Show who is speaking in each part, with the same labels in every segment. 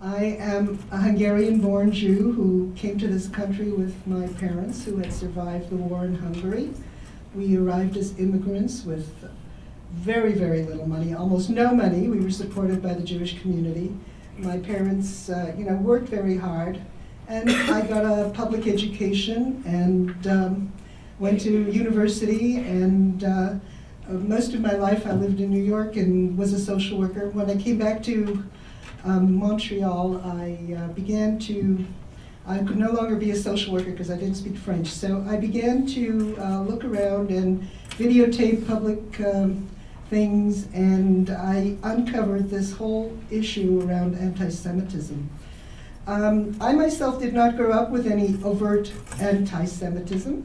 Speaker 1: I am a Hungarian-born Jew who came to this country with my parents who had survived the war in Hungary. We arrived as immigrants with very, very little money, almost no money. We were supported by the Jewish community. My parents, worked very hard, and I got a public education and went to university, and most of my life I lived in New York and was a social worker. When I came back to Montreal, I could no longer be a social worker because I didn't speak French, so I began to look around and videotape public things, and I uncovered this whole issue around anti-Semitism. I myself did not grow up with any overt anti-Semitism,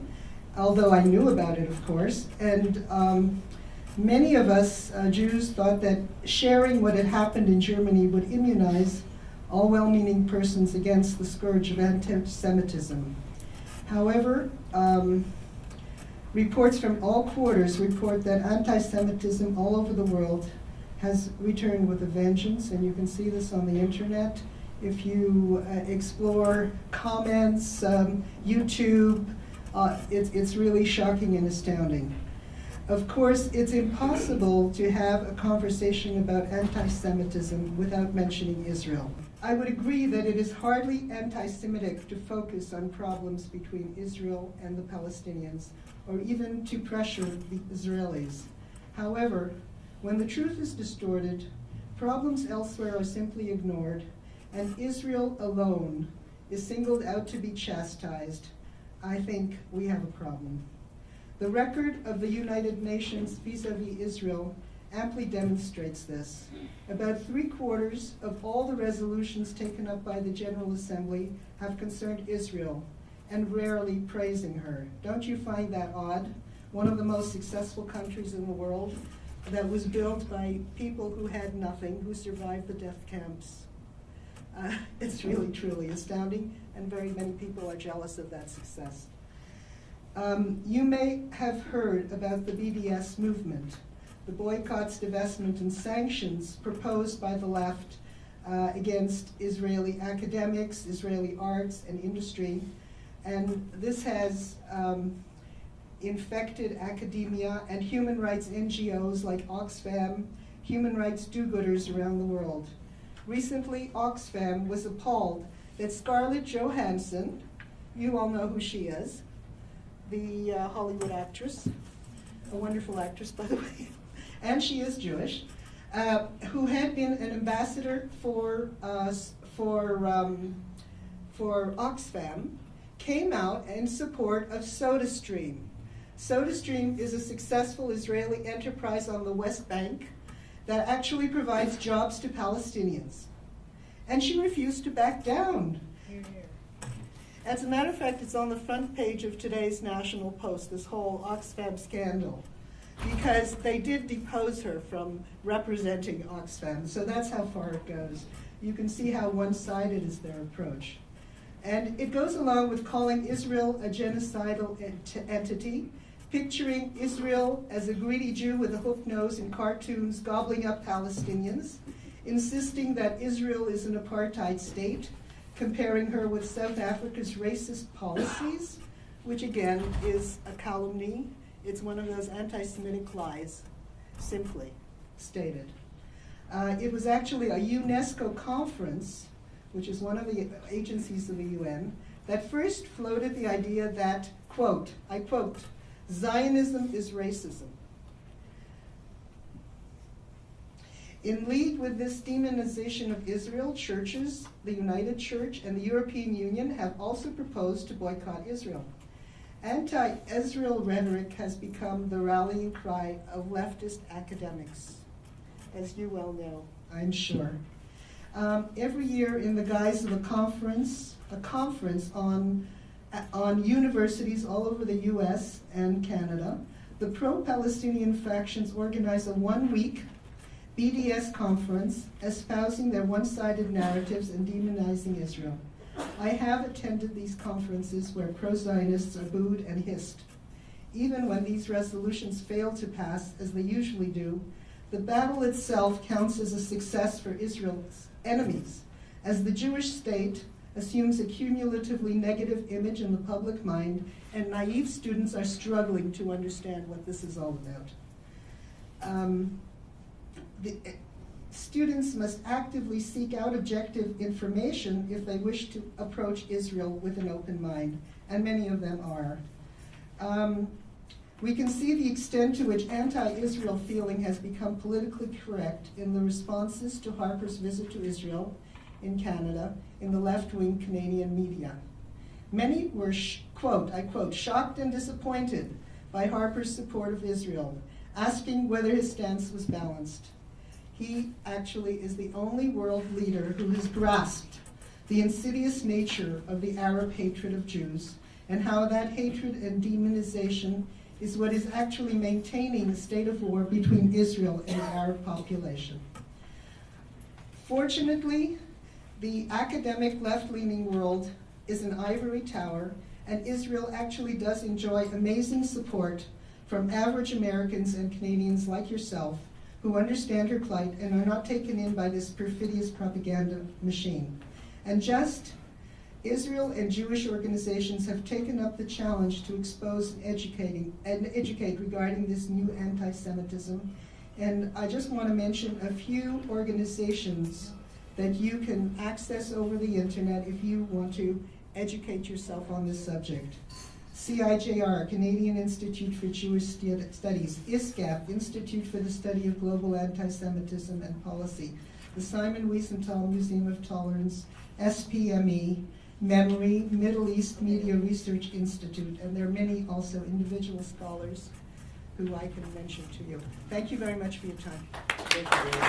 Speaker 1: although I knew about it, of course, and many of us Jews thought that sharing what had happened in Germany would immunize all well-meaning persons against the scourge of anti-Semitism. However, reports from all quarters report that anti-Semitism all over the world has returned with a vengeance, and you can see this on the internet. If you explore comments, YouTube, it's really shocking and astounding. Of course, it's impossible to have a conversation about anti-Semitism without mentioning Israel. I would agree that it is hardly anti-Semitic to focus on problems between Israel and the Palestinians, or even to pressure the Israelis. However, when the truth is distorted, problems elsewhere are simply ignored, and Israel alone is singled out to be chastised, I think we have a problem. The record of the United Nations vis-à-vis Israel amply demonstrates this. About 3/4 of all the resolutions taken up by the General Assembly have concerned Israel, and rarely praising her. Don't you find that odd? One of the most successful countries in the world that was built by people who had nothing, who survived the death camps. It's really, truly astounding, and very many people are jealous of that success. You may have heard about the BDS movement, the boycotts, divestment, and sanctions proposed by the left against Israeli academics, Israeli arts, and industry. And this has infected academia and human rights NGOs like Oxfam, human rights do-gooders around the world. Recently, Oxfam was appalled that Scarlett Johansson, you all know who she is, the Hollywood actress, a wonderful actress, by the way, and she is Jewish, who had been an ambassador for Oxfam, came out in support of SodaStream. SodaStream is a successful Israeli enterprise on the West Bank that actually provides jobs to Palestinians. And she refused to back down. Hear, hear. As a matter of fact, it's on the front page of today's National Post, this whole Oxfam scandal, because they did depose her from representing Oxfam. So that's how far it goes. You can see how one-sided is their approach. And it goes along with calling Israel a genocidal entity, picturing Israel as a greedy Jew with a hook nose in cartoons gobbling up Palestinians, insisting that Israel is an apartheid state, comparing her with South Africa's racist policies, which again is a calumny. It's one of those anti-Semitic lies, simply stated. It was actually a UNESCO conference, which is one of the agencies of the UN, that first floated the idea that, quote, I quote, Zionism is racism. In league with this demonization of Israel, churches, the United Church, and the European Union have also proposed to boycott Israel. Anti-Israel rhetoric has become the rallying cry of leftist academics, as you well know, I'm sure. Every year, in the guise of a conference on universities all over the US and Canada, the pro-Palestinian factions organize a one-week BDS conference espousing their one-sided narratives and demonizing Israel. I have attended these conferences where pro-Zionists are booed and hissed. Even when these resolutions fail to pass, as they usually do, the battle itself counts as a success for Israel's enemies, as the Jewish state assumes a cumulatively negative image in the public mind, and naive students are struggling to understand what this is all about. Students must actively seek out objective information if they wish to approach Israel with an open mind, and many of them are. We can see the extent to which anti-Israel feeling has become politically correct in the responses to Harper's visit to Israel in Canada in the left-wing Canadian media. Many were, quote, I quote, shocked and disappointed by Harper's support of Israel, asking whether his stance was balanced. He actually is the only world leader who has grasped the insidious nature of the Arab hatred of Jews and how that hatred and demonization is what is actually maintaining the state of war between Israel and the Arab population. Fortunately, the academic left-leaning world is an ivory tower, and Israel actually does enjoy amazing support from average Americans and Canadians like yourself who understand her plight and are not taken in by this perfidious propaganda machine. And just Israel and Jewish organizations have taken up the challenge to expose and educate regarding this new anti-Semitism. And I just want to mention a few organizations that you can access over the internet if you want to educate yourself on this subject. CIJR, Canadian Institute for Jewish Studies, ISGAP, Institute for the Study of Global Anti-Semitism and Policy, the Simon Wiesenthal Museum of Tolerance, SPME, Memory, Middle East Media Research Institute, and there are many also individual scholars who I can mention to you. Thank you very much for your time.
Speaker 2: Thank you very much.